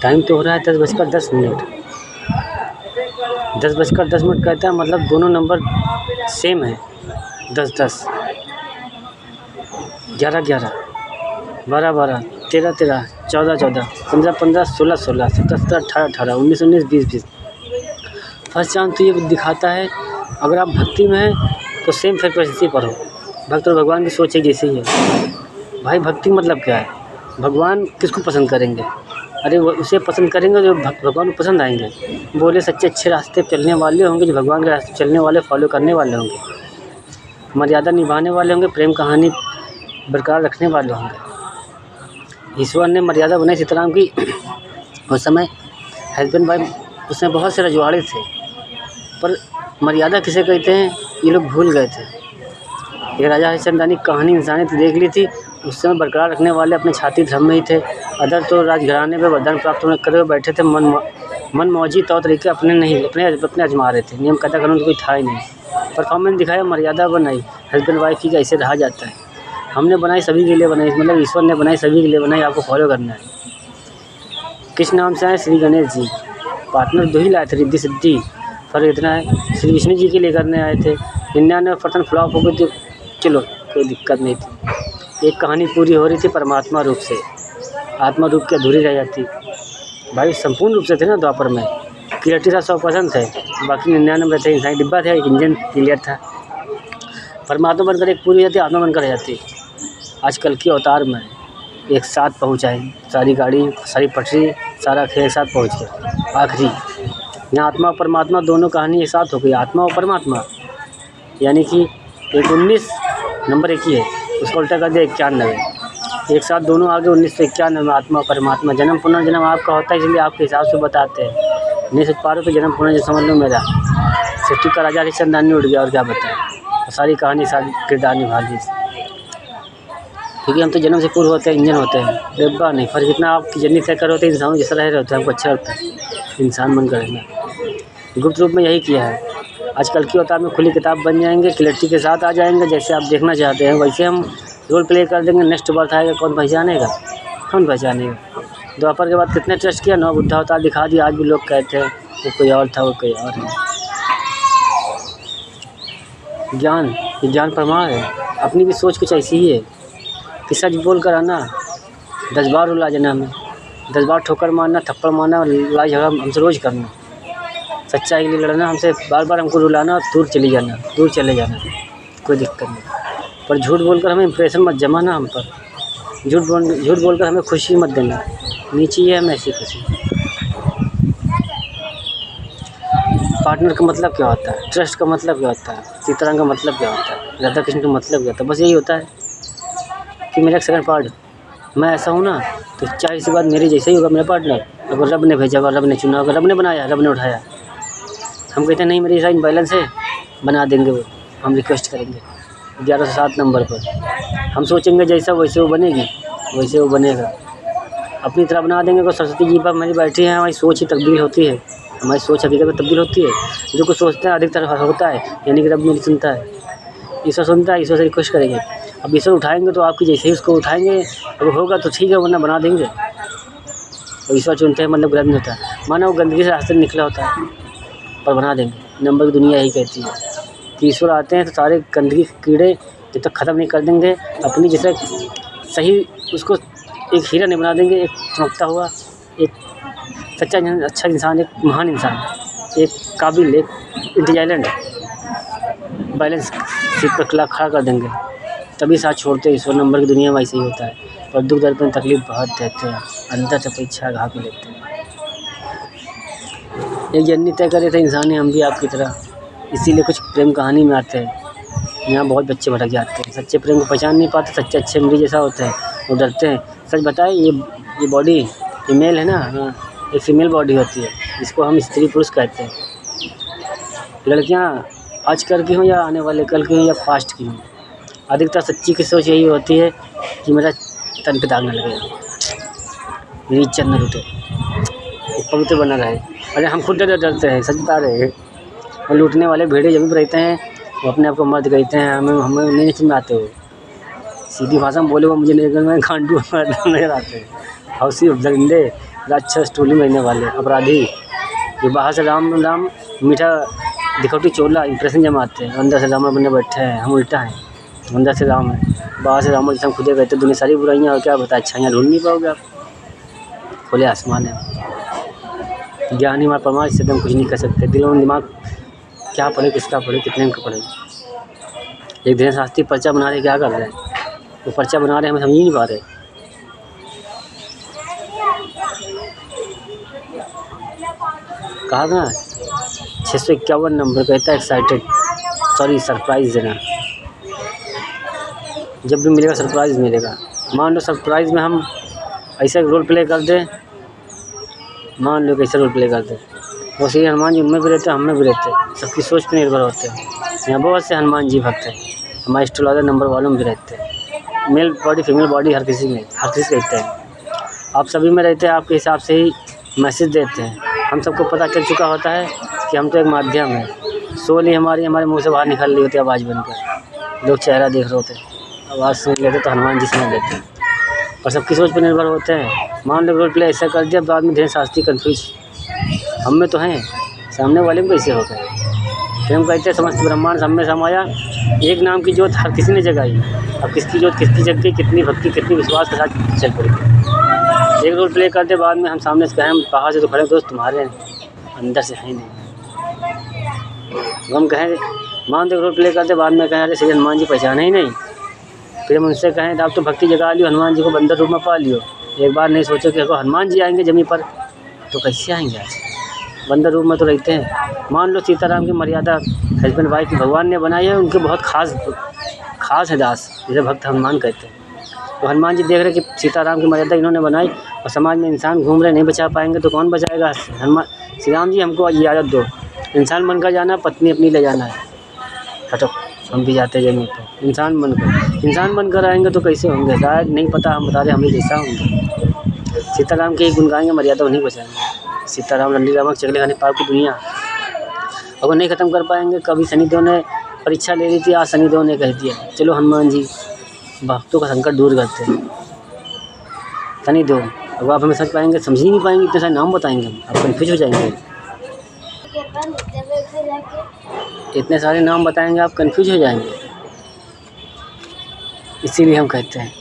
Time तो हो रहा है 10:10। 10:10 कहता है मतलब दोनों नंबर सेम है। 10:10, 11:11, 12:12, 13:13, 14:14, 15:15, 16:16, 17:17, 18:18, 19:19, 20:20। फर्स्ट चांस तो ये दिखाता है अगर आप भक्ति में हैं तो सेम फ्रिक्वेंसी पर हो। भक्त और भगवान की सोच एक जैसी ही है। भाई भक्ति मतलब क्या है? भगवान किसको पसंद करेंगे? अरे वो उसे पसंद करेंगे जो भगवान को पसंद आएंगे। बोले सच्चे अच्छे रास्ते पे चलने वाले होंगे, जो भगवान के रास्ते चलने वाले फॉलो करने वाले होंगे, मर्यादा निभाने वाले होंगे, प्रेम कहानी बरकरार रखने वाले होंगे। ईश्वर ने मर्यादा बनाई सीताराम की। उस समय हस्बैंड वाइफ उसमें बहुत से रजवाड़े थे, पर मर्यादा किसे कहते हैं ये लोग भूल गए थे। ये राजा हरिश्चंद्र की कहानी इंसानियत देख ली थी। उस समय बरकरार रखने वाले अपने छाती धर्म में ही थे। अदर तो राजघराने में वरदान प्राप्त होने करे बैठे थे, मन मौजी तौर तरीके अपने नहीं अपने आजमा रहे थे। नियम कायदा कानून तो कोई था ही नहीं। परफॉर्मेंस दिखाया, मर्यादा बनाई। हस्बैंड वाइफ की ऐसे रहा जाता है। हमने बनाई सभी के लिए बनाई, मतलब ईश्वर ने बनाई सभी के लिए बनाई, आपको फॉलो करना है। किस नाम से आए? श्री गणेश जी। पार्टनर 2 ही लाए थे, रिद्धि सिद्धि। फर्क इतना है श्री विष्णु जी के लिए करने आए थे। 99% फ्लॉप हो गई थी, चलो कोई दिक्कत नहीं थी। एक कहानी पूरी हो रही थी परमात्मा रूप से, आत्मा रूप की अधूरी रह जाती। भाई संपूर्ण रूप से थे ना द्वापर में। क्लियरिटी था 100% थे, बाकी 99 थे। इंसानी डिब्बा था, एक इंजन क्लियर था। परमात्मा बनकर एक पूरी हो जाती, आत्मा बनकर रह जाती। आजकल की अवतार में एक साथ पहुँचाए, सारी गाड़ी, सारी पटरी, सारा खेल एक साथ पहुँच गया आखिरी। यहाँ आत्मा और परमात्मा दोनों कहानी एक साथ हो गई। आत्मा और परमात्मा यानी कि एक 19 नंबर एक ही है, उसको उल्टा कर दिया 91। एक साथ दोनों आगे 19 से 91 में आत्मा और परमात्मा। जन्म पुनर्जन्म आपका होता है, इसलिए आपके हिसाब से बताते हैं। नहीं सोच पा रहे तो जन्म पुनर्जन्म समझ लो मेरा। सृष्टि का राजा हरिश्चंद्र उड़ गया, और क्या बताएं। सारी कहानी सारी किरदार निभा ली, क्योंकि हम तो जन्म से पूर्व होते हैं, इंजन होते हैं, डिब्बा नहीं। फर्क इतना आपकी जर्नी तय कर होते हैं, इंसानों जैसा रह रहे होते हैं, हमको अच्छा लगता है इंसान बनकर रहना। गुप्त रूप में यही किया है। आजकल की अवतार में खुली किताब बन जाएंगे, क्लैरिटी के साथ आ जाएंगे। जैसे आप देखना चाहते हैं वैसे हम रोल प्ले कर देंगे। नेक्स्ट बर्थ आएगा, कौन पहचानेगा? कौन पहचानेगा? द्वापर के बाद कितने ट्रस्ट किया, 9 बुद्धा अवतार दिखा दिया। आज भी लोग कहते हैं वो कोई और था, वो कोई और है। ज्ञान प्रमाण है। अपनी भी सोच कुछ ऐसी ही है कि सच बोल कर आना, 10 बार रुला जाना हमें, 10 बार ठोकर मारना, थप्पड़ मारना, लड़ाई झगड़ा हमसे रोज़ करना, सच्चाई के लिए लड़ना, हमसे बार बार हमको रुलाना, दूर चले जाना, कोई दिक्कत नहीं। पर झूठ बोलकर हमें इंप्रेशन मत जमाना हम पर। झूठ बोलकर हमें खुशी मत देना। नीचे ही है हमें ऐसी खुशी। पार्टनर का मतलब क्या होता है? ट्रस्ट का मतलब क्या होता है? सीताराम का मतलब क्या होता है? राधा कृष्ण का मतलब क्या होता है? बस यही होता है कि मेरा एक सेकंड पार्ट, मैं ऐसा हूँ ना, तो चाहे इसी बात मेरे जैसे ही होगा मेरा पार्टनर। अगर रब ने भेजा होगा, रब ने चुना होगा, रब ने बनाया, रब ने उठाया। हम कहते हैं नहीं मेरी साइड बैलेंस है, बना देंगे वो। हम रिक्वेस्ट करेंगे 1107 नंबर पर। हम सोचेंगे जैसा वैसे वो बनेगी, वैसे वो बनेगा। अपनी तरह बना देंगे। को सरस्वती जी पर हमारी बैठी है, हमारी सोच ही तब्दील होती है, हमारी सोच हकीकत में तब्दील होती है। जो कुछ सोचते हैं अधिकतर होता है, यानी कि रब मेरी सुनता है, ईश्वर सुनता है। ईश्वर से रिक्वेस्ट करेंगे। अब ईश्वर उठाएंगे तो आपकी जैसे ही उसको उठाएंगे, अगर होगा तो ठीक है, वरना बना देंगे। और ईश्वर चुनते हैं मतलब गलत नहीं होता है, माना वो गंदगी से रास्ते निकला होता है, पर बना देंगे। नंबर की दुनिया यही कहती है कि ईश्वर आते हैं तो सारे गंदगी कीड़े जब तक ख़त्म नहीं कर देंगे, अपनी जैसे सही उसको एक हीरा नहीं बना देंगे, एक चमकता हुआ, एक सच्चा अच्छा इंसान, एक महान इंसान, एक काबिल, एक इंटेलिजेंट बैलेंस सीट पर खड़ा कर देंगे, तभी साथ छोड़ते हैं। ईश्वर नंबर की दुनिया में ऐसे ही होता है। पर दुख दर्द में तकलीफ बहुत देते हैं, अंदर से परीक्षा घा के लेते हैं। एक जर्नी तय करे थे इंसान ने, हम भी आपकी तरह, इसीलिए कुछ प्रेम कहानी में आते हैं। यहाँ बहुत बच्चे भटक जाते हैं, सच्चे प्रेम को पहचान नहीं पाते। सच्चे अच्छे मरीज जैसा होते हैं, वो डरते हैं। सच बताए, ये बॉडी फीमेल है ना, हाँ, एक फीमेल बॉडी होती है, जिसको हम स्त्री पुरुष कहते हैं। लड़कियाँ आजकल की हों या आने वाले कल की हों या पास्ट की हों, अधिकतर सच्ची की सोच यही होती है कि मेरा तन पे दाग न लगे, मेरी इज्जत न लूटे, पवित्र बना रहे। अरे हम खुद डरते हैं, सच बता रहे हैं। और लूटने वाले भेड़े जब भी रहते हैं, वो अपने आप को मर्द कहते हैं। हमें नहीं समझ आते हो, सीधी भाषा में बोले वो मुझे नहीं, मैं गांडू नजर आते हैं। हौसी दरिंदे, राक्षस टोली में रहने वाले अपराधी, जो बाहर से राम राम मीठा दिखौटी चोला इंप्रेशन जमाते हैं, अंदर से रावण बनने बैठे हैं। हम उल्टा हैं, अंदर से राम है, बाहर से रावण जैसे हम खुदे कहते दुनिया सारी बुराइयाँ और क्या बता अच्छाइयाँ ढूंढ नहीं पाओगे आप। खुले आसमान है, ज्ञानी मार परमार से हम कुछ नहीं कर सकते। दिलों में दिमाग क्या पढ़े, किसका पढ़े, कितने का पढ़े। एक दिन शास्त्री पर्चा बना रहे, क्या कर रहे हैं वो पर्चा बना रहे, हमें समझ ही नहीं पा रहे। कहा था 651 नंबर कहता है एक्साइटेड, सॉरी सरप्राइज देना, जब भी मिलेगा सरप्राइज़ मिलेगा। मान लो सरप्राइज़ में हम ऐसा रोल प्ले कर दें, मान लो कैसे रोल प्ले कर दें, वैसे ही हनुमान जी उनमें भी रहते हैं, हम में भी रहते हैं, सबकी सोच पर निर्भर होते हैं। यहाँ बहुत से हनुमान जी भक्त हैं, हमारे एस्ट्रोलॉजर नंबर वालों में भी रहते हैं। मेल बॉडी फीमेल बॉडी हर किसी में, हर किसी रहते हैं, आप सभी में रहते हैं। आपके हिसाब से ही मैसेज देते हैं। हम सबको पता चल चुका होता है कि हम तो एक माध्यम है, सोल ही हमारे मुँह से बाहर निकल रही होती है आवाज़ बनकर। लोग चेहरा देख रहे होते हैं, आवाज़ सुन लेते तो हनुमान जी समझ लेते हैं, और सबकी सोच पर निर्भर होते हैं। मान लो रोल प्ले ऐसा कर दिया, बाद में ढेर शास्त्री कन्फ्यूज, हम में तो हैं, सामने वाले में कैसे हो गए। फिर हम कहते हैं समस्त ब्रह्मांड सब में समाया, एक नाम की जोत हर किसी ने जगाई। अब किसकी जोत किसकी जग गई, कितनी भक्ति कितनी विश्वास के साथ चल पड़ी। एक रोल प्ले करते, बाद में हम सामने से कहें बाहर से तो खड़े दोस्त तुम्हारे अंदर से है नहीं। हम कहें मान दो रोल प्ले करते, बाद में कहें अरे श्री हनुमान जी पहचाने ही नहीं। फिर हम उनसे कहें आप तो भक्ति जगा लियो, हनुमान जी को बंदर रूप में पा लियो। एक बार नहीं सोचो कि अगर हनुमान जी आएंगे जमीन पर तो कैसे आएंगे, आज बंदर रूप में तो रहते हैं। मान लो सीताराम की मर्यादा हस्बैंड वाइफ की भगवान ने बनाई है, उनके बहुत खास है दास, जिसे भक्त हनुमान कहते हैं। तो हनुमान जी देख रहे कि सीताराम की मर्यादा इन्होंने बनाई और समाज में इंसान घूम रहे, नहीं बचा पाएंगे तो कौन बचाएगा। हनुमान श्री राम जी हमको इजाज़त दो, इंसान बनकर जाना, पत्नी अपनी ले जाना है, हटो हम भी जाते हैं जमीन पर। इंसान बनकर आएंगे तो कैसे होंगे, शायद नहीं पता, हम बता रहे हमें जैसा होंगे। सीताराम के ही गुण गाएंगे, मर्यादा नहीं बचाएंगे। सीताराम रंडी रामक चकले खाने पाप की दुनिया अगर नहीं ख़त्म कर पाएंगे। कभी शनिदेव ने परीक्षा ले ली थी, आज शनिदेव ने कह दिया चलो हनुमान जी भक्तों का संकट दूर करते हैं। शनिदेव अब आप हमें समझ पाएंगे, समझ ही नहीं पाएंगे, इतने सारे नाम बताएंगे हम, आप कन्फ्यूज हो जाएंगे। इतने सारे नाम बताएंगे आप कन्फ्यूज हो जाएंगे। इसीलिए हम कहते हैं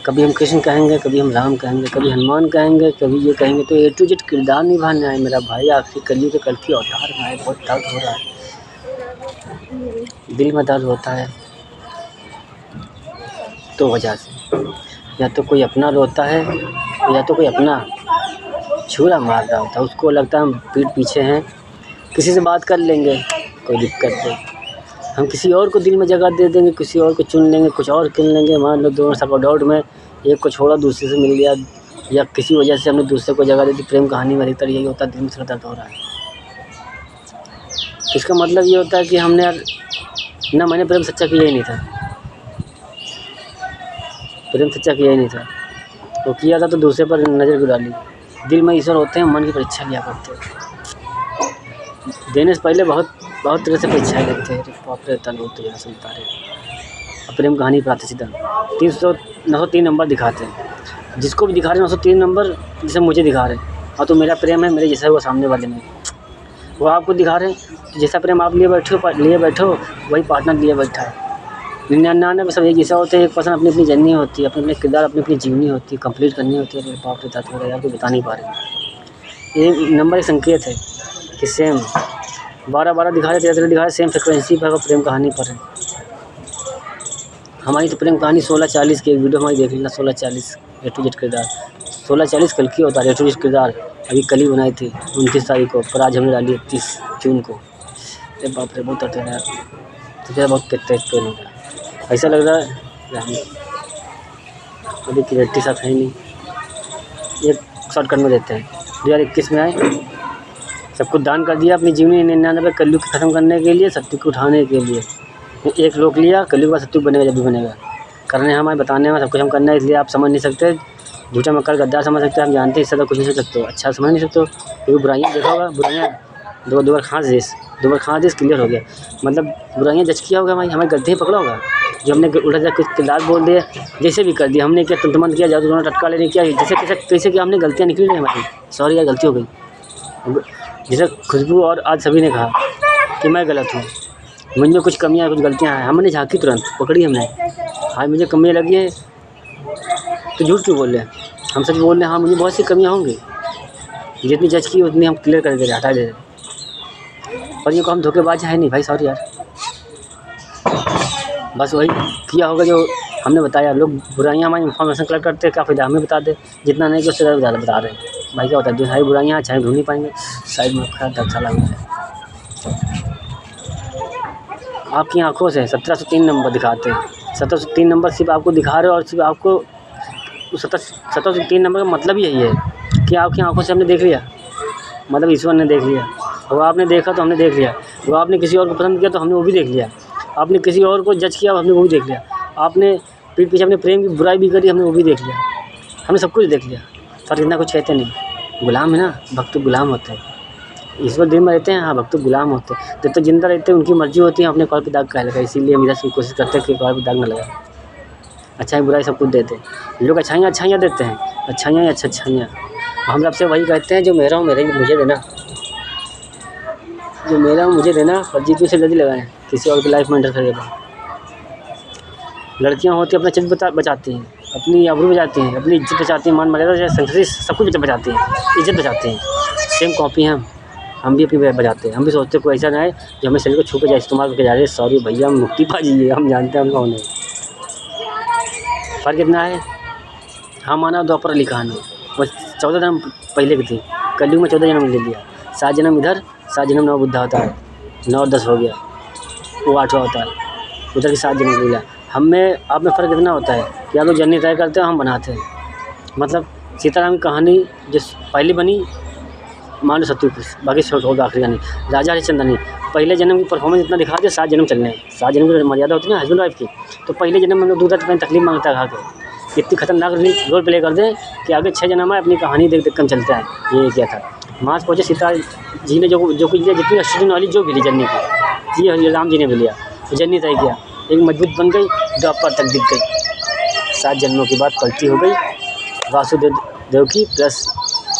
कभी हम कृष्ण कहेंगे, कभी हम राम कहेंगे, कभी हनुमान कहेंगे, कभी ये कहेंगे। तो A to Z किरदार निभाना है मेरा भाई, आखिरी कलियुग के कल की अवतार में है। बहुत दर्द हो रहा है, दिल में दर्द होता है तो वजह से, या तो कोई अपना रोता है या तो कोई अपना छुरा मार रहा होता है। उसको लगता है हम पीठ पीछे हैं, किसी से बात कर लेंगे कोई दिक्कत नहीं, हम किसी और को दिल में जगह दे देंगे, किसी और को चुन लेंगे, कुछ और चुन लेंगे। मान लो दोनों सब डाउट में एक को छोड़ा दूसरे से मिल गया, या किसी वजह से हमने दूसरे को जगह दे दी। प्रेम कहानी में अधिकतर यही होता है, दिल में थोड़ा दर्द हो रहा है। इसका मतलब ये होता है कि हमने यार ना, मैंने प्रेम सच्चा किया ही नहीं था, प्रेम सच्चा किया ही नहीं था। वो किया था तो दूसरे पर नज़र गिरा ली। दिल में ईश्वर होते हैं, मन की परीक्षा लिया करते हैं। देने से पहले बहुत तरह से परीक्षाएँ लेते हैं। बाप रे तन हो तो यहाँ सुनता है। प्रेम कहानी प्रातःसिद्ध 903 नंबर दिखाते हैं, जिसको भी दिखा रहे हैं 903 नंबर, जैसे मुझे दिखा रहे हैं। और तो मेरा प्रेम है मेरे जैसा, वो सामने वाले में वो आपको दिखा रहे हैं। जैसा प्रेम आप लिए बैठो वही पार्टनर लिए बैठा है। 99 में सब एक जैसा होते हैं। एक पर्सन अपनी अपनी जर्नी होती है, अपने अपने किरदार अपनी अपनी जीवनी होती है, कंप्लीट करनी होती है। मेरे बाप रे तत्व यार को बता नहीं पा रहे। ये नंबर एक संकेत है कि सेम 12 दिखा रहे, 13 दिखा रहे, सेम फ्रिक्वेंसी पर प्रेम कहानी पर है। हमारी तो प्रेम कहानी 1640 की एक वीडियो हमारी देख लेना, 1640 A to Z किरदार। 1640 कल की होता है A to Z किरदार, अभी कल ही बनाई थी 29 तारीख को, पर आज हमने डाली 31 जून को। अरे बाप रे बहुत दर्द है यार, तो बहुत तेज पेन हो गया। ऐसा लग रहा है अभी क्लियरिटी साथ है नहीं। एक शॉर्टकट में देते हैं 2021 में आए, सब कुछ दान कर दिया अपनी जीवनी 99 कलयुग को ख़त्म करने के लिए, सत्य को उठाने के लिए। एक लोक लिया, कलयुग का सत्य बनेगा, जब भी बनेगा। करने हमारे बताने में सब कुछ हम करना है, इसलिए आप समझ नहीं सकते। झूठा मक्कर गद्दार समझ सकते हैं, हम जानते हैं इससे तो कुछ नहीं समझ सकते। अच्छा समझ नहीं सकते क्योंकि बुराइयाँ देखा होगा, बुराइयाँ दो बार खांस देश क्लियर हो गया। मतलब बुराइयाँ जज किया होगा, हमारी गलती ही पकड़ा होगा। जो हमने उल्टा सीधा कुछ किरदार बोल दिया, जैसे भी कर दिया हमने, क्या तुमन किया जादू टोना टटका लेने किया, जैसे कैसे कि हमने गलतियाँ निकली नहीं हमारी, सॉरी यार गलती हो गई। जैसे खुशबू और आज सभी ने कहा कि मैं गलत हूँ, मुझ में कुछ कमियाँ कुछ गलतियाँ हैं, हमने झाँकी तुरंत पकड़ी हमने, हाँ मुझे कमियाँ लगी है तो झूठ क्यों बोल रहे हैं, हम सच बोल रहे हैं, हाँ मुझे बहुत सी कमियाँ होंगी, जितनी जज की उतनी हम क्लियर कर दे रहे, हटा दे रहे। और ये को हम धोखेबाज है नहीं भाई, सॉरी यार, बस वही किया होगा जो हमने बताया। लोग बुराइयाँ हमारी इन्फॉर्मेशन कलेक्ट करते हैं, क्या फ़ायदा, हमें बता दे जितना नहीं कि उससे ज़्यादा बता रहे हैं भाई, क्या होता है जो सारी बुराइयाँ अच्छा ढूंढ नहीं पाएंगे, साइड में खड़ा अच्छा लग रहा है। आपकी आंखों से 1703 नंबर दिखाते हैं, 1703 नंबर सिर्फ आपको दिखा रहे हो, और सिर्फ आपको 1703 नंबर का मतलब यही है कि आपकी आंखों से हमने देख लिया, मतलब ईश्वर ने देख लिया, वो आपने देखा तो हमने देख लिया, वो आपने किसी और को पसंद किया तो हमने वो भी देख लिया, आपने किसी और को जज किया हमने वो भी देख लिया, आपने पीठ पीछे अपने प्रेम की बुराई भी करी हमने वो भी देख लिया, हमने सब कुछ देख लिया। फर्क इतना कुछ कहते नहीं, गुलाम है ना, भक्त गुलाम होते हैं, ईश्वर दिल में रहते हैं, हाँ भक्त गुलाम होते हैं, जब तक जिंदा रहते हैं उनकी मर्जी होती है, अपने कॉल पे दाग क्या लगा, इसीलिए हम इधर कोशिश करते हैं कि कॉल पे दाग ना लगा, अच्छाई बुराई सब कुछ देते हैं। लोग अच्छाइयाँ देते हैं, अच्छाइयाँ ही अच्छाइयाँ, हम सबसे वही कहते हैं जो मेरा हूँ मेरे मुझे देना, जो मेरा हूँ मुझे देना, फर्जी से जल्दी लगाएं, किसी और की लाइफ में एंटर करेगा। लड़कियाँ होती हैं अपना चित्र बचाती हैं, अपनी आबरू बचाती हैं, अपनी इज्जत बचाती हैं, मान मर्यादा संस्कृति सब कुछ बचाती हैं, इज्जत बचाती हैं। सेम कॉपी हैं हम भी अपनी बचाते हैं, हम भी सोचते हैं कोई ऐसा ना है जो हमें शरीर को छू के जाए, इस्तेमाल करके जा रहे, सॉरी भैया हम मुक्ति पाजी है, हम जानते हैं हम कौन है। फ़र्क कितना है, हाँ माना द्वापर लिखा कहानी, बस 14 जन्म पहले की थी, कलयुग में 14 जन्म ले लिया, 7 जन्म इधर 7 जन्म नव बुद्धा होता है, 9 और 10 हो गया, वो 8वां होता है, उधर की 7 जन्म ले लिया। हम में आप में फ़र्क इतना होता है कि आप लोग जर्नी तय करते हैं, हम बनाते हैं। मतलब सीताराम की कहानी जो पहली बनी मान लो सत्युपुरुष, बाकी छोड़ आखिरी का नहीं, राजा हरिश्चंद्र नहीं, पहले जन्म की परफॉर्मेंस इतना दिखा दिया, 7 जन्म चलने हैं, 7 जन्म की मर्यादा होती है ना हस्बैंड वाइफ की, तो पहले जन्म में लोग दूसरा तकलीफ मांगता है खा के, इतनी खतरनाक रोल प्ले कर दें कि आगे 6 जन्म है अपनी कहानी देख कर चलता है। ये क्या था, मास पहुँचे सीता जी ने जो कुछ लिया, जितनी स्टूडेंट वाली जो भी ली जर्नी की, जी राम जी ने भी लिया, जर्नी तय किया, एक मजबूत बन गई, द्वापर तक दिख गई, 7 जन्मों के बाद पलटी हो गई, वासुदेव की प्लस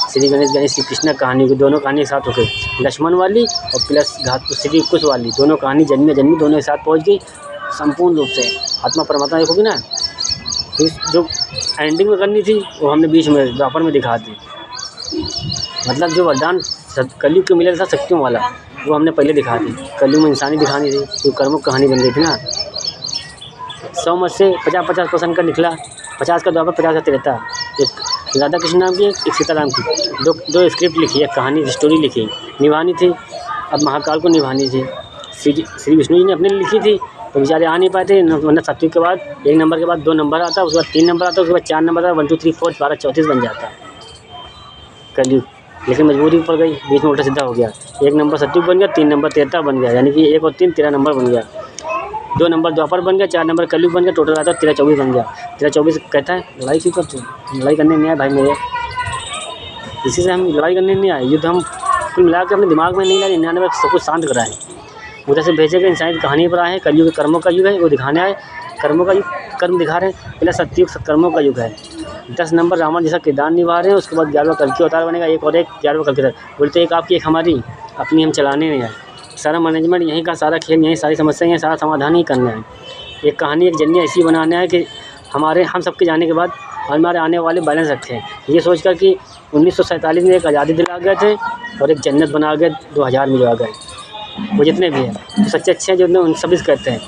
श्री गणेश श्री कृष्ण कहानी की, दोनों कहानी एक साथ हो गई, लक्ष्मण वाली और प्लस घात श्री कुश वाली, दोनों कहानी जन्मी दोनों एक साथ पहुंच गई संपूर्ण रूप से। आत्मा परमात्मा देखोगी ना, फिर जो एंडिंग में करनी थी वो हमने बीच में द्वापर में दिखा दी, मतलब जो वरदान कलयुग के मिला था शक्तियों वाला वो हमने पहले दिखा दी, कलयुग में इंसानी दिखानी थी, तो कर्मों की कहानी बन गई थी ना। 100 में से 50% का निकला, 50 का द्वापर 50 का त्रेता, एक राधा कृष्ण नाम की एक सीताराम की, दो स्क्रिप्ट लिखी, एक कहानी स्टोरी लिखी, निभानी थी, अब महाकाल को निभानी थी, श्री विष्णु जी ने अपने लिए लिखी थी तो बेचारे आ नहीं पाते, वरना सत्युग के बाद 1 नंबर के बाद 2 नंबर आता, उसके बाद 3 नंबर आता, उसके बाद 4 नंबर आता, 1 2 3 4 12 34 बन जाता कलयुग, लेकिन मजबूरी पड़ गई, बीच में उल्टा सीधा हो गया, 1 नंबर सत्युग बन गया, 3 नंबर त्रेता बन गया, यानी कि 1 और 3 13 नंबर बन गया, 2 नंबर द्वापर बन गया, 4 नंबर कलयुग बन गया, टोटल आता 13-24 बन गया। 13-24 कहता है लड़ाई क्यों करते हो, लड़ाई करने नहीं आए भाई मेरे, इसी से हम लड़ाई करने नहीं आए, युद्ध हम कुल मिला के अपने दिमाग में नहीं लाए, 99 सब कुछ शांत कराएं, उधर से भेजे गए इंसानी कहानी पर आए, कलयुग कर्मों का युग है वो दिखाने आए, कर्मों का युग कर्म दिखा रहे हैं, पहले सत्युग कर्मों का युग है, 10 नंबर रावण जैसा किरदार निभा रहे हैं, उसके बाद 11वां कल्कि अवतार बनेगा, एक और एक 11वां कल्कि अवतार, बोलते एक आपकी एक हमारी, अपनी हम चलाने नहीं आए, सारा मैनेजमेंट यहीं का, सारा खेल यहीं, सारी समस्याएं यहीं, सारा समाधान ही करना है, एक कहानी एक जर्नी ऐसी बनाना है कि हम सबके जाने के बाद हमारे आने वाले बैलेंस रखें, ये सोचकर कि 1947 में एक आज़ादी दिला गए थे और एक जन्नत बना गए 2000 में जो आ गए, वो जितने भी हैं तो सच्चे अच्छे हैं, जो उन सभी कहते हैं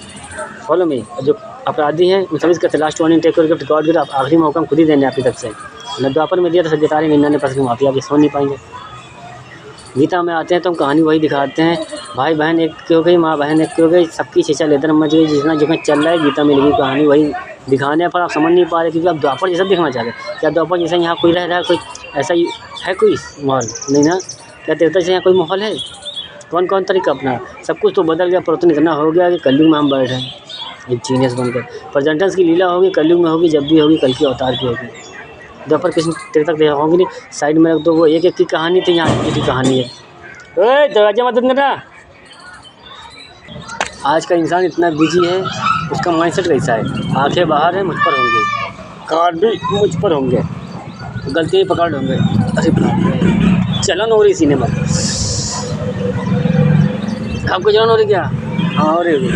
फॉलो में, जो अपराधी हैं उन सभी कहते हैं last warning take gift god gift, आप आखिरी मौका हम खुद ही देने आपकी तरफ से, न द्वापर में दिया तो सज्जता रहे 99% माफ़ी, आप ये समझ नहीं पाएंगे। गीता में आते हैं तो हम कहानी वही दिखाते हैं, भाई बहन एक क्यों गई, माँ बहन एक क्यों गई, सबकी शिक्षा लेकर मच गई, जितना जो चल रहा है गीता में लिखी कहानी वही दिखाने पर आप समझ नहीं पा रहे, क्योंकि आप द्वापर जैसा देखना चाह रहे हैं, क्या द्वापर जैसा यहाँ कोई रह रहा है, कोई ऐसा है कोई माहौल नहीं ना, क्या त्रेता जैसा यहाँ कोई माहौल है, कौन तरीका अपना, सब कुछ तो बदल गया, परिवर्तन इतना हो गया कि कलयुग में हम बैठे हैं एक जीनियस बनकर, प्रेजेंटेंस की लीला होगी कलयुग में होगी, जब भी होगी कल की अवतार की होगी, द्वापर किसी त्रेता तक होगी नहीं, साइड में रख दो, वो एक की कहानी थी, यहाँ एक की कहानी है, ओए दरवाजा मत बंद करना। आज का इंसान इतना बिजी है उसका माइंडसेट कैसा है, आंखें बाहर हैं, मुझ पर होंगे, कान भी मुझ पर होंगे, गलती पकड़ होंगे, अरे बाप रे, चलन हो रही सीने में। आपको जलन हो रही क्या? हाँ हो रही होगी।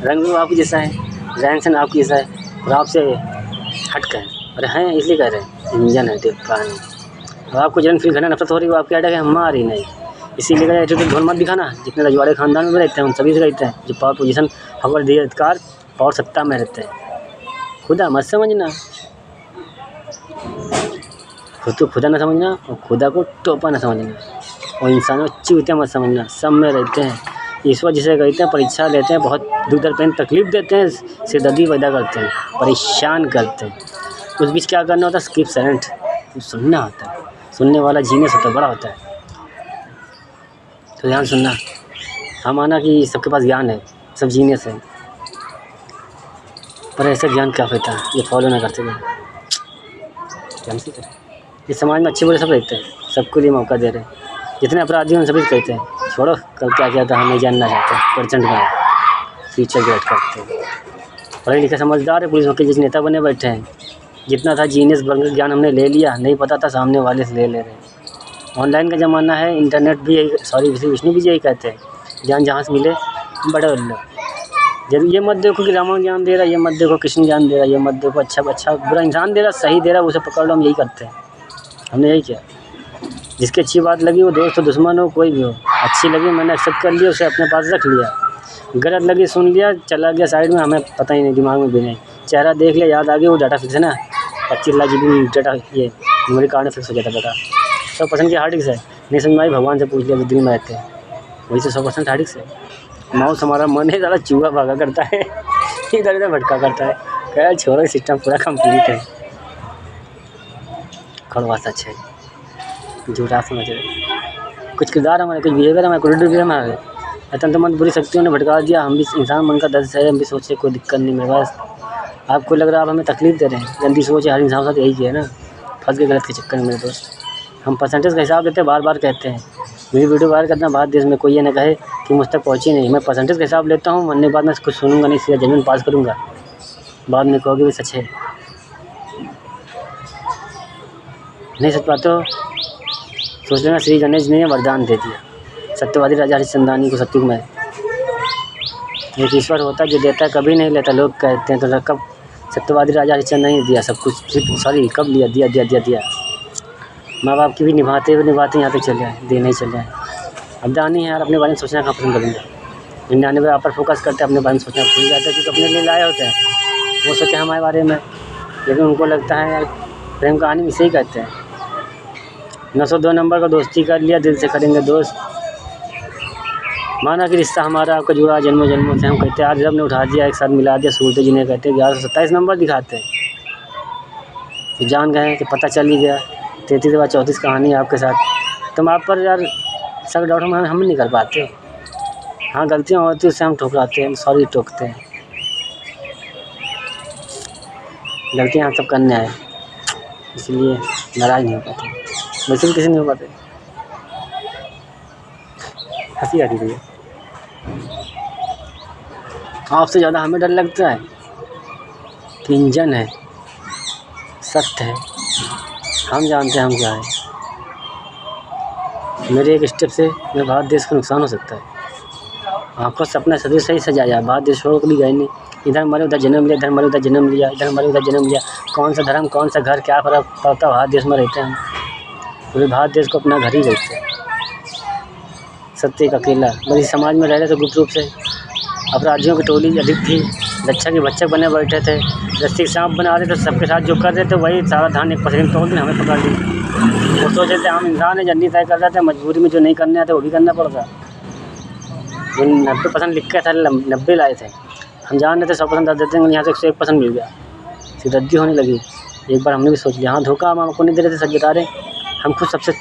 रंग भी आपकी जैसा है, रहन सहन आपकी जैसा है, और आपसे हट कर अरे हैं इसलिए कह रहे हैं इंजन है टिप का नहीं। और आपको जलन फील करना, नफरत हो रही है, वो आपकी अटक है, हमारी नहीं। इसीलिए कह रहे ढोल मत दिखाना। जितने रजवाड़े खानदान में रहते हैं उन सभी से रहते हैं जो पावर पोजीशन, हवर दी अधिकार, पावर सत्ता में रहते हैं। खुदा मत समझना, खुद को खुदा न समझना और खुदा को टोपा न समझना, और इंसानों चूतिया मत समझना। सब में रहते हैं ईश्वर जिसे कहते हैं, परीक्षा लेते हैं, बहुत दूर दर पेन तकलीफ़ देते हैं, सिरदर्दी पैदा करते हैं, परेशान करते हैं। उस बीच क्या करना होता है? स्किप साइलेंट, सुनना होता है। सुनने वाला जीनियस होता है, बड़ा होता है। तो ध्यान सुनना, हम माना कि सबके पास ज्ञान है, सब जीनियस है, पर ऐसा ज्ञान क्या होता है ये फॉलो ना करते हैं, क्या से करें। इस समाज में अच्छे बुरे सब रहते हैं, सबको लिए मौका दे रहे हैं। जितने अपराधी हैं सभी कहते हैं छोड़ो, कल क्या किया था हम नहीं जानना चाहते, प्रचंड में फ्यूचर ग्रेट करते हैं। पढ़े लिखे समझदार है, पुलिस वकील जिस नेता बने बैठे हैं। जितना था जीनियस वर्ग ज्ञान हमने ले लिया, नहीं पता था सामने वाले से ले रहे हैं। ऑनलाइन का ज़माना है, इंटरनेट भी यही, सॉरी विष्णु भी यही कहते हैं, ज्ञान जहाँ से मिले बड़े लो। जब ये मत देखो कि रामायण ज्ञान दे रहा है, ये मत देखो कृष्ण ज्ञान दे रहा है, ये मत देखो अच्छा बुरा इंसान दे रहा, सही दे रहा, उसे पकड़ लो। हम यही करते हैं, हमने यही किया। जिसकी अच्छी बात लगी वो दोस्त हो दुश्मन हो कोई भी हो, अच्छी लगी मैंने एक्सेप्ट कर लिया, उसे अपने पास रख लिया। गलत लगी सुन लिया, चला गया साइड में, हमें पता ही नहीं, दिमाग में भी नहीं। चेहरा देख लिया, याद आ गया, वो डाटा फिक्स है ना, 25 लाख GB डाटा, ये मेमोरी कार्ड में फिक्स हो जाता बेटा। 100% की हार्ड डिस्क है, नहीं समझ में आई भगवान से पूछ लिया, जो दिल्ली में रहते हैं वही तो 100% हार्ड डिस्क है। माउस हमारा मन है, ज़्यादा चूहा भागा करता है, इधर इधर भटका करता है। क्या छोड़ो, सिस्टम पूरा कंप्लीट है। कड़वा सच है, झूठा समझ रहे। कुछ किरदार हमारे, कुछ बिहेवियर हमारे, कुछ भी हमारे, अत्यंत मन बुरी शक्तियों ने भटका दिया। हम भी इंसान मन का दर्द है, हम भी सोचे कोई दिक्कत नहीं मेरे पास। आपको लग रहा है आप हमें तकलीफ़ दे रहे हैं, जल्दी सोचे। हर इंसान के साथ यही किया है ना, फंस गए गलत के चक्कर में मेरे दोस्त। हम परसेंटेज का हिसाब देते हैं, बार बार कहते हैं। मेरी वीडियो वायरल करना भारत देश में, कोई ये ना कहे कि मुझ तक पहुँची नहीं। मैं परसेंटेज का हिसाब लेता हूँ, मरने के बाद मैं कुछ सुनूंगा नहीं, सीधा जमीन पास करूँगा। बाद में कहोगे भी सच है, नहीं सच पाते हो सोच लेना। श्री गणेश ने वरदान दे दिया, सत्यवादी राजा हरिश्चंद्रानी को सत्युग में। एक ईश्वर होता है जो देता है, कभी नहीं लेता। लोग कहते हैं तो कब सत्यवादी राजा हरिश्चंद्र नहीं दिया सब कुछ, सॉरी कब लिया, दिया। माँ बाप की भी निभाते यहाँ तक चले आए, दे नहीं चले आए। अब दानी है यार, अपने बारे में सोचना कहाँ पसंद करेंगे। 99 आप पर फोकस करते हैं, अपने बारे में सोचना भूल जाते हैं, क्योंकि अपने लिए लाए होते हैं। वो सोचे हमारे बारे में, लेकिन उनको लगता है यार प्रेम कहानी में इसे ही कहते हैं। 902 नंबर का दोस्ती कर लिया, दिल से करेंगे दोस्त। माना कि रिश्ता हमारा आपका जुड़ा जन्मों जन्मों से। हम कहते हैं आज रब ने उठा दिया, एक साथ मिला दिया, सूरत जिन्हें कहते हैं 1127 नंबर दिखाते हैं। तो जान गए कि पता चल ही गया, 33 बार 34 कहानी आपके साथ। तुम आप पर यार शक डाउट हम नहीं कर पाते। हाँ गलतियाँ होती हैं, उससे हम ठुकराते हैं, सॉरी टोकते हैं। गलतियाँ हम सब करने आए, इसलिए नाराज़ नहीं हो पाते, वैसे भी किसी नहीं हो पाते। हंसी आती है। आपसे ज़्यादा हमें डर लगता है कि इंजन है, सख्त है, हम जानते हैं हम क्या है। मेरे एक स्टेप से मेरे भारत देश को नुकसान हो सकता है। आपको सपना सदैव सही सजाया, भारत देश छोड़ कभी गए नहीं। इधर मरे उधर जन्म लिया, इधर मरे उधर जन्म लिया, इधर मरे उधर जन्म लिया। कौन सा धर्म, कौन सा घर, क्या फर्क पड़ता है, भारत देश में रहते हैं हम। पूरे भारत देश को अपना घर ही कहते हैं। सत्य का अकेला बड़ी समाज में रह रहे थे, गुप्त रूप से अपराधियों की टोली अधिक थी। लच्छा के बच्चे बने बैठे थे, रस्सी सांप बना रहे थे, सबके साथ जो कर रहे थे वही सारा धान एक पसंद तोड़ हमें पकड़ ली। वो सोच रहे थे हम इंसान है, जल्दी तय कर रहे थे, मजबूरी में जो नहीं करने आते वो भी करना पड़ता। जो 90% लिख के था 90 लाए थे, हम जान रहे थे 100% दे देते हैं, यहाँ से 101% मिल गया। सिरदर्दी होने लगी। एक बार हमने भी सोच लिया, हाँ धोखा हम आपको नहीं दे रहे थे, सच बता रहे, हम खुद सबसे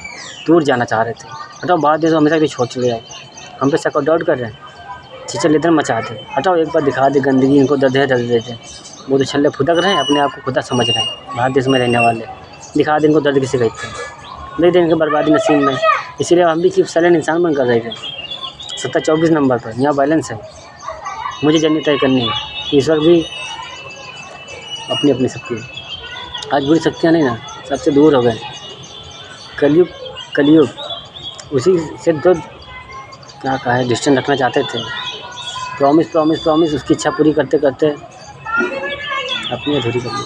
दूर जाना चाह रहे थे। हटाओ भारत देश हमेशा भी छोड़ चले आए, हम पे शक और डाउट कर रहे हैं, चिचल इधर मचाते। हटाओ एक बार दिखा दे गंदगी, इनको दर्द देते। वो तो छल्ले फुदक रहे हैं, अपने आप को खुदा समझ रहे हैं भारत देश में रहने वाले। दिखा दे इनको दर्द किसे कहते हैं, नहीं दे इनकी बर्बादी नसीब में। इसीलिए हम भी कीप साइलेंट इंसान बन कर रहे थे। 27-24 नंबर पर यहाँ बैलेंस है, मुझे जर्नी तय करनी है। ईश्वर भी अपनी अपनी शक्ति है। आज बुरी शक्तियाँ नहीं ना, सबसे दूर हो गए। कलयुग उसी से तो क्या कहा है, डिस्टेंस रखना चाहते थे। प्रॉमिस उसकी इच्छा पूरी करते करते अपनी अधूरी कर ली।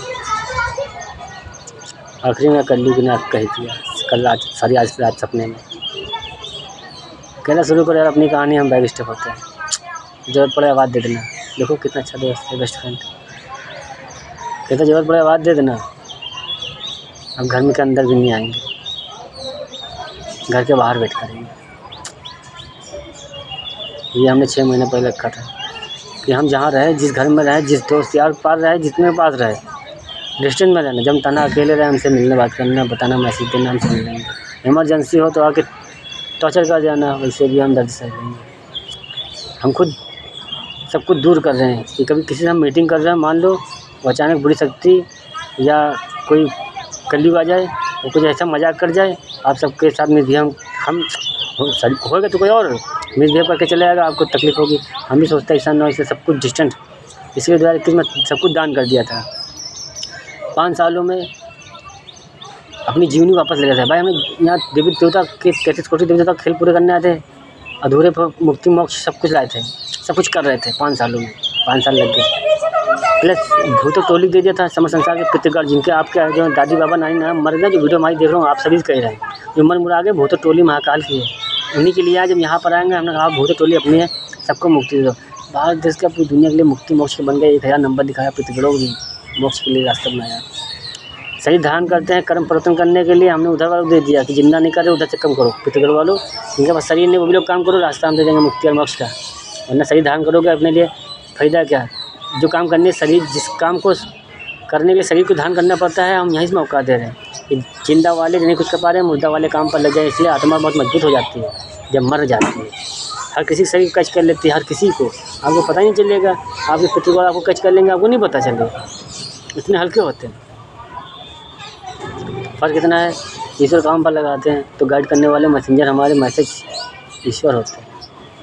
आखिरी में कलयुग ने कही दिया कल आज सपने में। कहना शुरू करो यार अपनी कहानी, हम बैक स्टेप होते हैं। ज़रूरत पड़े आवाज़ दे देना। देखो कितना अच्छा दोस्त है, बेस्ट फ्रेंड। कहते ज़रूरत पड़े आवाज़ दे देना। हम घर में के अंदर भी नहीं आएंगे, घर के बाहर वेट करेंगे। ये हमने 6 महीने पहले रखा था कि हम जहाँ रहे, जिस घर में रहे, जिस दोस्त यार पास रहे, जितने पास रहे, डिस्टेंस में रहना। जब तना अकेले रहे, हमसे मिलने बात करना, बताना, मैसेज देना, हमसे मिल लेंगे। इमरजेंसी हो तो आके टॉर्चर कर जाना, वैसे भी हम दर्द सह लेंगे। हम खुद सब कुछ दूर कर रहे हैं कि कभी किसी से हम मीटिंग कर रहे हैं, मान लो वो अचानक बुरी शक्ति या कोई कलयुग आ जाए, वो कुछ ऐसा मजाक कर जाए, आप सबके साथ मिसबिहेव हम होगा तो कोई और मिसबिहेव करके चले जाएगा, आपको तकलीफ होगी। हम भी सोचते हैं ऐसा ना, इससे सब कुछ डिस्टेंट। इसलिए 2021 में सब कुछ दान कर दिया था। 5 सालों में अपनी जीवनी वापस ले गए थे। भाई हमें यहाँ देवी देवता के 33 कोटि देवी देवता खेल पूरे करने आए थे, अधूरे मुक्ति मोक्ष सब कुछ लाए थे, सब कुछ कर रहे थे 5 सालों में। 5 साल लग गए। प्लस भूत टोली दे दिया था समस्त संसार के पितृगण, जिनके आपके जो दादी बाबा नानी नाम मर गए, जो वीडियो हमारी देख रहा हूँ, आप सभी कह रहे हैं, जो मन मुरा गए, भूत टोली महाकाल की है। उन्हीं के लिए आज जब यहाँ पर आएंगे, हमने कहा भूत टोली अपनी है, सबको मुक्ति दो। भारत देश का पूरी दुनिया के लिए मुक्ति मोक्ष के बन गए। 1000 नंबर दिखाया, पितृगणों को भी मोक्ष के लिए रास्ता बनाया। सही ध्यान करते हैं, कर्म परिवर्तन करने के लिए हमने उधर वालों दे दिया कि जिंदा नहीं कर रहे उधर से कम करो। पितृगण वालों जिनके पास शरीर नहीं, वो भी लोग काम करो, रास्ता हम दे देंगे मुक्ति और मोक्ष का। वरना सही ध्यान करोगे अपने लिए फ़ायदा क्या है। जो काम करने शरीर, जिस काम को करने के लिए शरीर को ध्यान करना पड़ता है, हम यहीं से मौका दे रहे हैं कि जिंदा वाले नहीं कुछ कर पा रहे हैं, मुर्दा वाले काम पर लग जाए। इसलिए आत्मा बहुत मजबूत हो जाती है जब मर जाती है। हर किसी शरीर कच कर लेती है, हर किसी को, आपको पता ही नहीं चलेगा। आपके पितृगण आपको कच कर लेंगे, आपको नहीं पता चलेगा, इतने हल्के होते हैं। फ़र्क इतना है, ईश्वर काम पर लगाते हैं तो गाइड करने वाले मैसेंजर हमारे मैसेज ईश्वर होते हैं,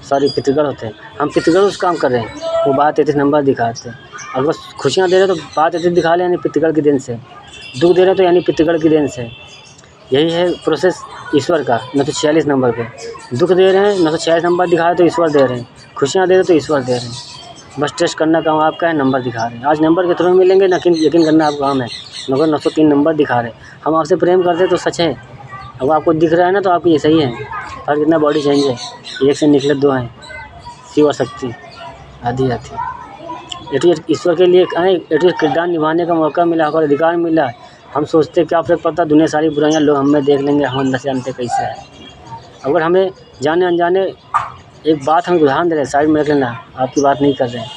सॉरी पितृगण होते हैं। हम पितृगण उस काम कर रहे हैं, वो बात 33 नंबर दिखाते हैं। अगर बस खुशियाँ दे रहे तो बात 33 दिखा ले, यानी पितृगण की देन से। दुख दे रहे तो यानी पितृगण की देन से। यही है प्रोसेस ईश्वर का। 946 नंबर पे दुख दे रहे हैं, 946 नंबर दिखा रहे तो ईश्वर दे रहे हैं, खुशियाँ दे रहे तो ईश्वर दे रहे हैं। बस टेस्ट करना काम आपका है, नंबर दिखा रहे हैं। आज नंबर के थ्रू मिलेंगे, लेकिन यकीन करना आपका काम है। मगर 903 नंबर दिखा रहे हैं। हम आपसे प्रेम करते तो सच है, अब आपको दिख रहा है ना, तो आपको ये सही है। और कितना बॉडी चेंज है, एक से निकले 2 हैं, शिव और शक्ति आधी आती। ईश्वर के लिए आए, किरदार निभाने का मौका मिला और अधिकार मिला। हम सोचते क्या फ़र्क पड़ता, दुनिया सारी बुराइयाँ लोग हमें देख लेंगे, हम अंदर से जानते कैसे है। अगर हमें जाने अनजाने एक बात हम उदाहरण दे रहे हैं, साइड में रख लेना, आपकी बात नहीं कर रहे हैं।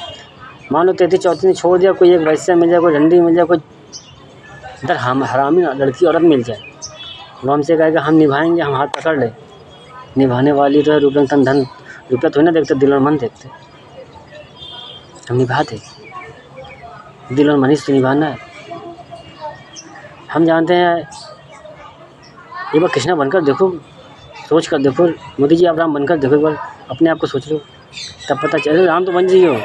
मान लो 33-34 ने छोड़ दिया, कोई एक वैश्य मिल जाए, कोई झंडी मिल जाए, कोई इधर हम हरामी लड़की औरत मिल जाए, वो हमसे कहेगा हम निभाएंगे, हम हाथ पकड़ ले। निभाने वाली तो है रूप रंग तन धन, रुपया थोड़ी ना देखते, दिल और मन देखते। हम निभाते, दिल और मन से निभाना है। हम जानते हैं, एक बार कृष्णा बनकर देखो, सोच कर देखो, मोदी जी आप राम बनकर देखो, एक बार अपने आप को सोच लो, तब पता चले राम तो बन जी हो,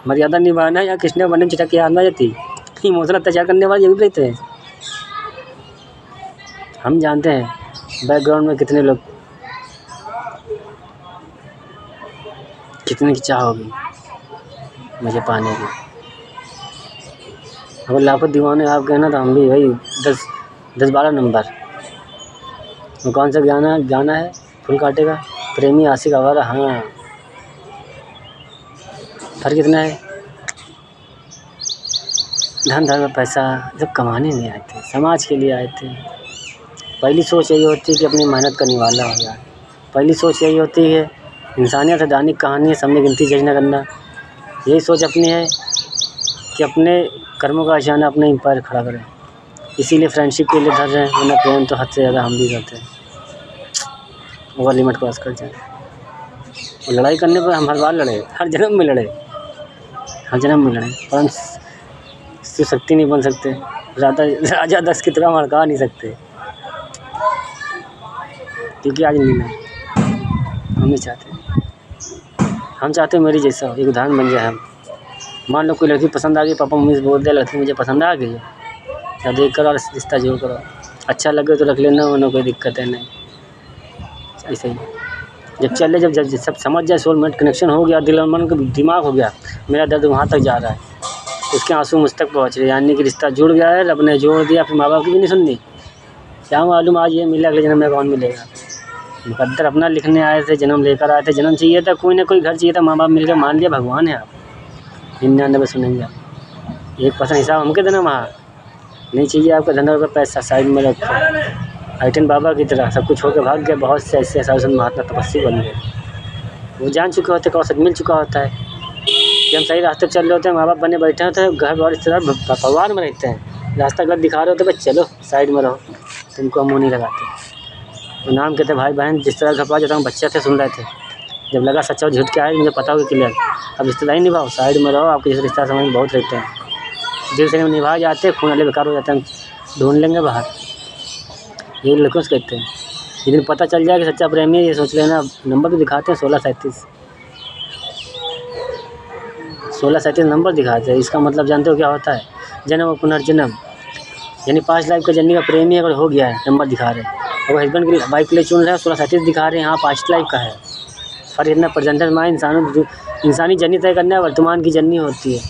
मर्यादा निभाना या कृष्णा बनने चिटक के आना जाती। इमोशनल अत्याचार करने वाले ये भी रहते हैं। हम जानते हैं बैकग्राउंड में कितने लोग, कितने की चाह होगी मुझे पाने की। अगर लाखों दीवाने आप कहना, तो हम भी वही 10-12 नंबर। वो कौन सा गाना है फूल काटेगा, प्रेमी आशिक आवारा। हाँ, फर्क कितना है, धन धर्म पैसा जब कमाने नहीं आए थे, समाज के लिए आए थे। पहली सोच यही होती है कि अपनी मेहनत का निवाला हो जाए। पहली सोच यही होती है, इंसानियत है, दैनिक कहानी है, सबने गिनती जज न करना। यही सोच अपनी है कि अपने कर्मों का अचानक अपने एम्पायर खड़ा करें। इसीलिए फ्रेंडशिप के लिए धर रहे हैं, वरना प्रेम तो हद से ज़्यादा हम भी करते हैं, ओवर लिमिट क्रॉस कर जाए। और लड़ाई करने पर हम हर बार लड़े, हर जन्म में लड़े, हर जन्म में लड़े, पर हम शिव शक्ति नहीं बन सकते, राजा दक्ष की तरह भड़का नहीं सकते, क्योंकि आज नहीं है। हम नहीं चाहते, हम चाहते मेरी जैसा एक उदाहरण बन जाए हम। मान लो कोई लड़की पसंद आ गई, पापा मम्मी से बोल दिया लड़की मुझे पसंद आ गई है, या देख कर और रिश्ता जोड़ करो, अच्छा लगे तो रख लेना, वरना कोई दिक्कत है नहीं। ऐसे ही जब चले जब जब सब समझ जाए, सोलमेट कनेक्शन हो गया, दिल और मन का दिमाग हो गया, मेरा दर्द वहाँ तक जा रहा है, उसके आंसू मुझ तक पहुँच रहे, यानी कि रिश्ता जुड़ गया है, रब ने जोड़ दिया, फिर माँ बाप की भी नहीं सुननी। क्या मालूम आज ये मिला, अगले जन्म में कौन मिलेगा। मुकद्दर अपना लिखने आए थे, जन्म लेकर आए थे, जन्म चाहिए था, कोई ना कोई घर चाहिए था, माँ बाप मिल गए, मान लिया भगवान है आप। 99 सुनेंगे आप, 1% हिसाब हमके देना वहाँ नहीं चाहिए आपका, धन रुपये पैसा साइड में रखो। आइटन बाबा की तरह सब कुछ होकर भाग गया, बहुत से ऐसे ऐसा महात्मा तपस्वी बन गए, वो जान चुके होते, कौशल मिल चुका होता है कि हम सही रास्ते चल रहे होते हैं, माँ बाप बने बैठे होते हैं, घर और रिश्तेदार भगवान में रहते हैं, रास्ता गलत दिखा रहे होते हैं, बस चलो साइड में रहो, तुमको हम मुँह नहीं लगाते। तो नाम कहते भाई बहन, जिस तरह घबरा जाता हूँ, बच्चे थे सुन रहे थे, जब लगा सच्चा झूठ क्या है मुझे पता होगा क्लियर, अब रिश्तेदारी निभाओ, साइड में रहो, आपके जैसे रिश्ता समझ बहुत रहते हैं, दिल से निभा जाते, खून वाले बेकार हो जाते हैं, ढूंढ लेंगे बाहर, ये लड़कों से कहते हैं। लेकिन पता चल जाए कि सच्चा प्रेमी है, ये सोच लेना। नंबर भी दिखाते हैं 1637 नंबर दिखाते हैं, इसका मतलब जानते हो क्या होता है, जन्म और पुनर्जन्म, यानी 5 लाइफ का जर्नी का प्रेमी अगर हो गया है, नंबर दिखा रहे हैं, और वो हस्बैंड की वाइफ के लिए चुन रहे हैं, 1637 दिखा रहे हैं, यहाँ 5 लाइफ का है। फर्क इतना प्रेजेंट माँ इंसानी जर्नी तय करना है, वर्तमान की जर्नी होती है,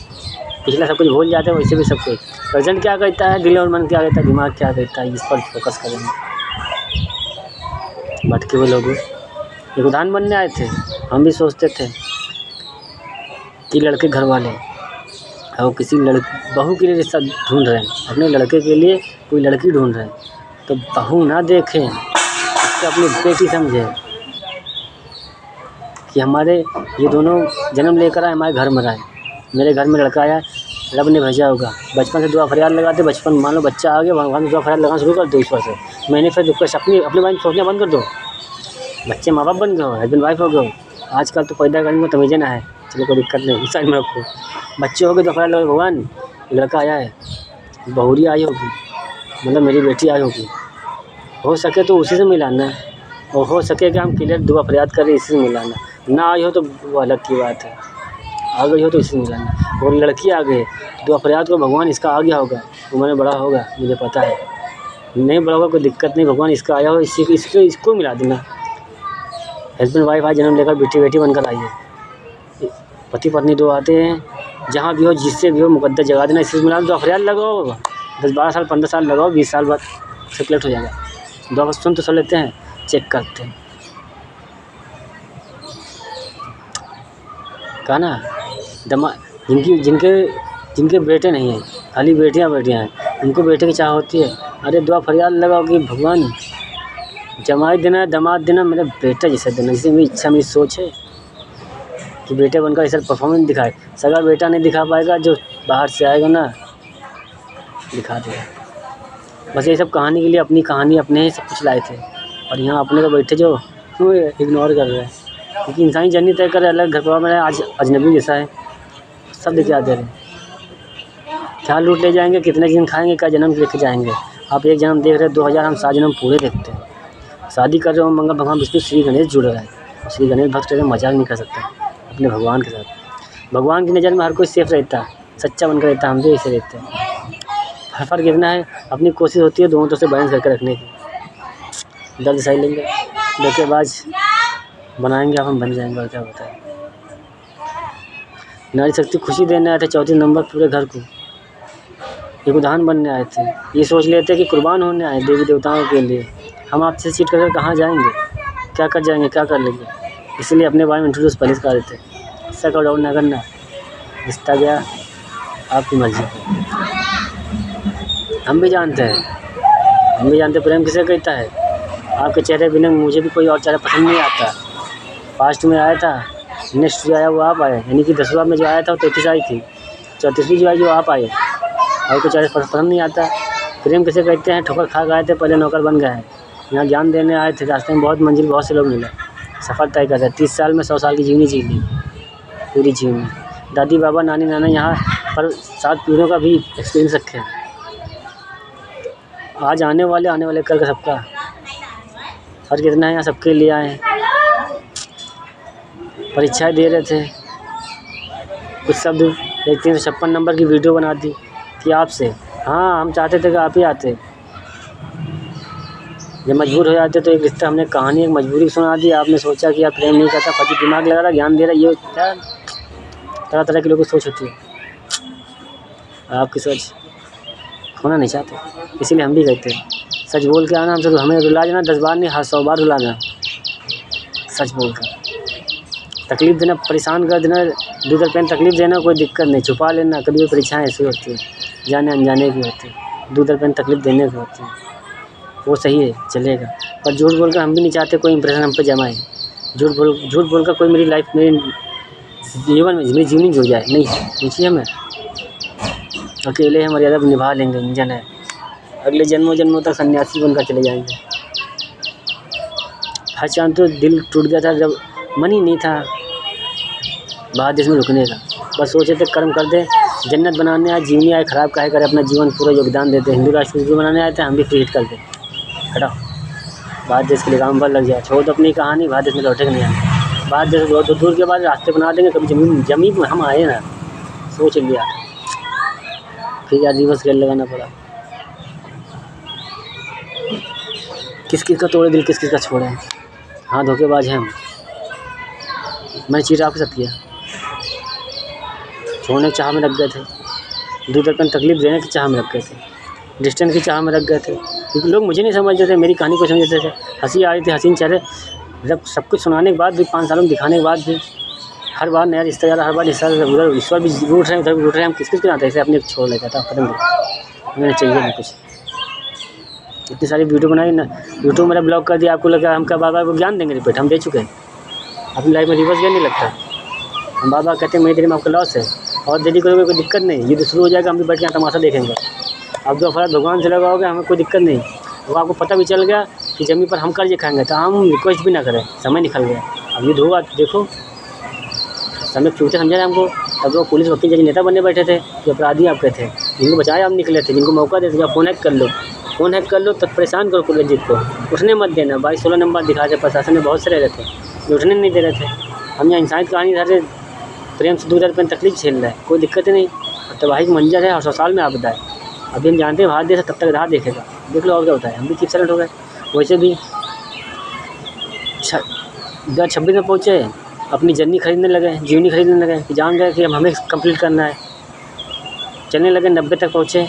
पिछला सब कुछ भूल जाते हैं, वैसे भी सब कुछ प्रेजेंट क्या कहता है, दिल और मन क्या कहता है, दिमाग क्या कहता है, इस पर फोकस करेंगे। भटके हुए लोग एक उदाहरण बनने आए थे, हम भी सोचते थे कि लड़के घर वाले और किसी बहू के लिए रिश्ता ढूंढ रहे हैं, अपने लड़के के लिए कोई लड़की ढूंढ रहे हैं, तो बहू ना देखें, उसको अपनी बेटी समझे कि हमारे ये दोनों जन्म लेकर आए, हमारे घर में रहे, मेरे घर में लड़का आया, रब ने भेजा होगा, बचपन से दुआ फरियाद लगाते, बचपन मान लो बच्चा आ गया, भगवान से दुआ फरियाद लगाना शुरू कर दो ईश्वर से, मैंने फिर दुख अपने बारे में सोचना बंद कर दो, बच्चे माँ बाप बन गए हो, हस्बैंड वाइफ हो गए, आजकल तो पैदा करेंगे तमीज़े ना है, चलो कोई दिक्कत नहीं, साइड में रखो, बच्चे हो गए तो फरियाद लगे, भगवान लड़का आया है, बहुरी आई होगी, मतलब मेरी बेटी आई होगी, हो सके तो उसी से मिलाना, और हो सके कि हम क्लियर दुआ फरियाद करें इसी से मिलाना, ना आई हो तो वो अलग की बात है, आ गई हो तो इसी से मिलाना, और लड़की आ गई दुआ फरियाद को, भगवान इसका आ गया होगा, उम्र में बड़ा होगा, मुझे पता है, नहीं बड़ा होगा कोई दिक्कत नहीं, भगवान इसका आया हो, इसको मिला देना। हस्बैंड वाइफ आज जन्म लेकर बेटी बनकर आई है, पति पत्नी दो आते हैं, जहाँ भी हो जिससे भी हो मुकद्दर जगा देना, इससे मिला दुआ फरियाद लगाओ, 10-12 साल 15 साल लगाओ, 20 साल बाद सेटलेट हो जाएगा, दुआ सुन तो सुन लेते हैं, चेक करते हैं, कहा ना दमा जिनके बेटे नहीं हैं, खाली बेटियां हैं, उनको बेटे की चाह होती है, अरे दुआ फरियाद लगाओ कि भगवान जमाई देना है, दामाद देना, मेरा बेटा जैसा देना, जिससे मेरी इच्छा मेरी सोच है कि बेटे बनकर ऐसा परफॉर्मेंस दिखाए, सगा बेटा नहीं दिखा पाएगा, जो बाहर से आएगा ना दिखा देगा। बस ये सब कहानी के लिए, अपनी कहानी अपने ही सब कुछ लाए थे, और यहाँ अपने को बैठे जो इग्नोर कर रहे हैं, क्योंकि इंसानी जर्नी तय करे, अलग घर पर में आज अजनबी जैसा है, सब लेके आ दे रहे हैं, क्या लूट ले जाएंगे, कितने दिन खाएंगे, क्या जन्म लेके जाएंगे। आप एक जन्म देख रहे हैं, 2000 हम 7 जन्म पूरे देखते हैं, शादी कर रहे हो मंगल भगवान विष्णु श्री गणेश जुड़ रहा है, श्री गणेश भक्त से मजाक नहीं कर सकता अपने भगवान के साथ, भगवान की नज़र में हर कोई सेफ रहता है, सच्चा बनकर रहता है, हम भी ऐसे रहते हैं। फ़र्क इतना है, अपनी कोशिश होती है दोनों तरफ से बैलेंस करके रखने की, दर्द सही लेंगे, धोखेबाज बनाएंगे, आप हम बन जाएंगे, और क्या होता है। नारी शक्ति खुशी देने आए थे 34 नंबर पूरे घर को, एक उदाहरण बनने आए थे, ये सोच लेते कि कुर्बान होने आए देवी देवताओं के लिए, हम आपसे चीट कर कहाँ जाएंगे, क्या कर जाएंगे, क्या कर लेंगे, इसलिए अपने बारे में इंट्रोड्यूस पहले कर देते, इसका का डाउन ना करना, रिश्ता गया आपकी मर्जी पर। हम भी जानते प्रेम किसे कहता है, आपके चेहरे बिना मुझे भी कोई और चेहरा पसंद नहीं आता, फास्ट में आया था, नेक्स्ट जो आया वो आप आए, यानी कि 10वां में जो आया था वो 33 आई थी, 34वीं जो आई जो आप आए, और कुछ चेहरे पसंद नहीं आता। प्रेम किसे कहते हैं, ठोकर खा गए थे पहले नौकर बन गए हैं, यहाँ ज्ञान देने आए थे, रास्ते में बहुत मंजिल बहुत से लोग मिले, सफ़र तय कर रहे, 30 साल में 100 साल की जीवनी जी ली, पूरी जीवनी, दादी बाबा नानी नाना यहाँ पर 7 पीढ़ियों का भी एक्सपीरियंस रखे हैं, आज आने वाले कल का सबका फर्क इतना है, यहाँ सबके लिए आए हैं, परीक्षाएं दे रहे थे, कुछ शब्द एक 356 नंबर की वीडियो बना दी कि आपसे। हाँ, हम चाहते थे कि आप ही आते। जब मजबूर हो जाते तो एक रिश्ता, हमने कहानी एक मजबूरी सुना दी। आपने सोचा कि आप प्रेम नहीं करता, फर्जी दिमाग लगा रहा, ज्ञान दे रहा। ये क्या तरह तरह के लोगों की सोच होती है। आपकी सोच खोना नहीं चाहते, इसीलिए हम भी कहते हैं सच बोल के आना। हमसे तो हमें रुला जाना 10 बार नहीं, हाँ 100 बार रुलाना। सच बोल कर तकलीफ़ देना, परेशान कर देना, दूसरे पेन तकलीफ़ देना कोई दिक्कत नहीं। छुपा लेना, कभी भी परीक्षाएँ ऐसी होती है, जाने अनजाने की होती है, दूसरे पेन तकलीफ़ देने की होती है, वो सही है, चलेगा। पर झूठ बोलकर हम भी नहीं चाहते कोई इंप्रेशन हम पे जमाए। झूठ बोलकर कोई मेरी लाइफ, मेरी जीवन में, मेरी जीवनी जुड़ जाए, नहीं चाहिए हमें। अकेले हैं, मर्यादा निभा लेंगे, इंजन है। अगले जन्मों तक सन्यासी बनकर चले जाएंगे। हर चांद तो दिल टूट गया था जब मन ही नहीं था बाहर देश में रुकने का। बस सोचे थे कर्म कर दे, जन्नत बनाने आए, जीवनी आए, ख़राब काहे करे, अपना जीवन पूरा योगदान देते। हिंदू राष्ट्र भी बनाने आए थे, हम भी फ्री हिट कर दे। हटाओ, बाहर देश के लिए काम पर लग जाए, छोड़ दो अपनी कहानी, बाहर देश में लौटे नहीं आए। बाहर देश बहुत दूर के बाद रास्ते बना देंगे, कभी जमीन में हम आए ना, सोच लिया फिर यार दिवस खेल लगाना पड़ा। किस किस का तोड़े दिल, किस किस का छोड़े। हाँ, धोखेबाज हैं हम। मैंने चीज़ आपके साथ किया, छोड़ने की चाह में रख गए थे, दूसरे पर तकलीफ़ देने की चाह में रख गए थे, डिस्टेंस की चाह में रख गए थे, क्योंकि लोग मुझे नहीं समझते थे, मेरी कहानी को समझते थे। हंसी आ रही थी, हसीन चेहरे, जब सब कुछ सुनाने के बाद भी, 5 सालों में दिखाने के बाद भी, हर बार नया रिश्ता यार, हर बार उधर ईश्वर भी रूठ रहे हैं, उधर भी रूठ रहे हैं। हम किस किस के नाते ऐसे अपने छोड़ लेता था, खत्म कर, मैंने चाहिए नहीं कुछ। इतनी सारी वीडियो बनाई ना, यूट्यूब मेरा ब्लॉक कर दिया। आपको लगा हम क्या बार वो ज्ञान देंगे रिपीट, हम दे चुके हैं। अपनी लाइफ में रिवर्स गेम नहीं लगता। हम बार कहते हैं मेरी देरी में आपका लॉस है, और देरी करोगे कोई दिक्कत नहीं, ये तो शुरू हो जाएगा, हम भी बैठ के तमाशा देखेंगे। आप 2 फर्क भगवान से लगाओगे, हमें कोई दिक्कत नहीं। वो आपको पता भी चल गया कि ज़मीन पर हम कर्ज खाएंगे, तो हम रिक्वेस्ट भी ना करें, समय निकल गया। अब युद्ध होगा, देखो समय फ्यूचर समझा हमको। तब वो पुलिस वकील जज नेता बनने बैठे थे, जो अपराधी आपके थे, जिनको बचाया हम निकले थे, जिनको मौका देते, जब फ़ोन हैक कर लो तब परेशान करो कुलजीत को, उठने मत देना। 22-16 नंबर दिखा थे, प्रशासन में बहुत से रह रहे थे, जो उठने नहीं दे रहे थे। हम यहाँ इंसानियत कहानी धर प्रेम से 2000 रुपये तकलीफ झेल रहा है, कोई दिक्कत नहीं। तबाही की मंजर है और 100 साल में आपदा है। अभी हम जानते हैं भारत देश तब तक राह देखेगा, देख लो और क्या होता है। हम भी चीफ सेलेक्ट हो गए, वैसे भी 2026 में पहुँचे, अपनी जर्नी खरीदने लगे, जीवनी खरीदने लगे, कि जान गए कि हमें कंप्लीट करना है। चलने लगे, 90 तक पहुँचे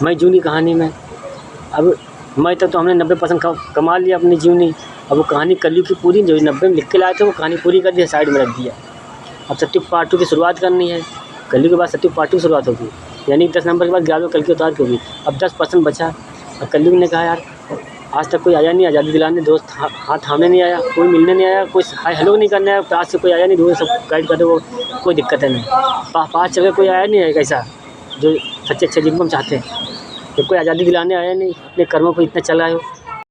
मई जून की कहानी में। अब मई तक तो हमने 90% कमा लिया अपनी जीवनी। अब वो कहानी कलयुग की पूरी, जो 90 में लिख के लाए थे, वो कहानी पूरी कर दी, साइड में रख दिया। अब सत्युग पार्ट 2 की शुरुआत करनी है। कलयुग के बाद सत्युग पार्ट 2 की शुरुआत होगी, यानी 10 नंबर के बाद 11 कल की उतार की होगी। अब 10% बचा। और कलयुग ने कहा यार आज तक कोई आया नहीं आज़ादी दिलाने, दोस्त हाथ थामने नहीं आया, कोई मिलने नहीं आया, कोई हाय हेलो नहीं करने आया, पास से कोई आया नहीं, दूर सब गाइड करते, वो कोई दिक्कत है नहीं। पास चल के कोई आया नहीं है कैसा, जो सच्चे अच्छे जिनको हम चाहते हैं। जब कोई आज़ादी दिलाने आया नहीं, अपने कर्मों पर इतना चला हो,